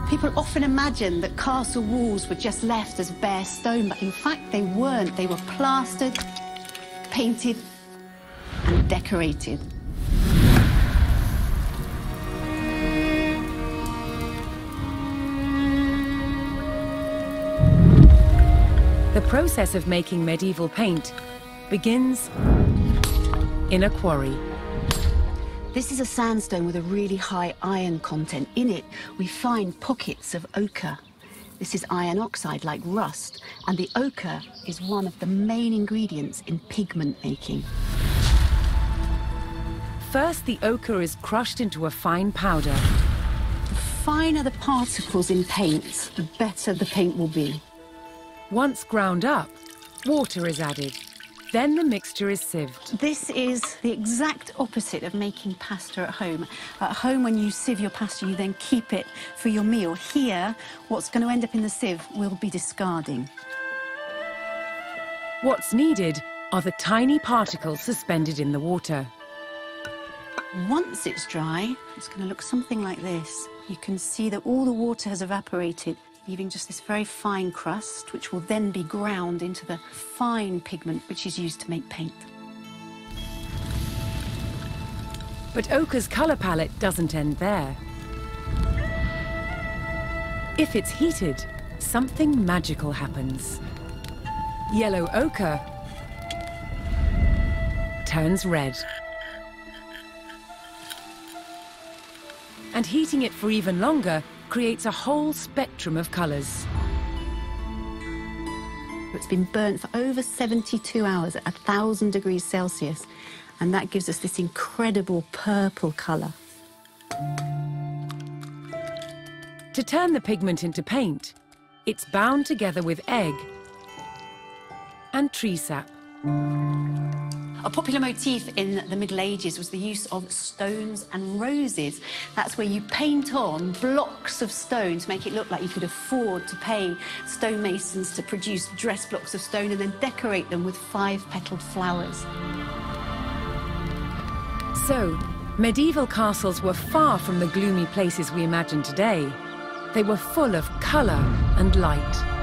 People often imagine that castle walls were just left as bare stone, but in fact they weren't. They were plastered, painted, and decorated. The process of making medieval paint begins in a quarry. This is a sandstone with a really high iron content. In it, we find pockets of ochre. This is iron oxide, like rust, and the ochre is one of the main ingredients in pigment making. First, the ochre is crushed into a fine powder. The finer the particles in paints, the better the paint will be. Once ground up, water is added. Then the mixture is sieved. This is the exact opposite of making pasta at home. At home, when you sieve your pasta, you then keep it for your meal. Here, what's going to end up in the sieve will be discarding. What's needed are the tiny particles suspended in the water. Once it's dry, it's going to look something like this. You can see that all the water has evaporated, leaving just this very fine crust, which will then be ground into the fine pigment which is used to make paint. But ochre's colour palette doesn't end there. If it's heated, something magical happens. Yellow ochre turns red. And heating it for even longer creates a whole spectrum of colours. It's been burnt for over 72 hours at 1,000 degrees Celsius, and that gives us this incredible purple colour. To turn the pigment into paint, it's bound together with egg and tree sap. A popular motif in the Middle Ages was the use of stones and roses. That's where you paint on blocks of stone to make it look like you could afford to pay stonemasons to produce dress blocks of stone and then decorate them with 5-petaled flowers. So, medieval castles were far from the gloomy places we imagine today. They were full of colour and light.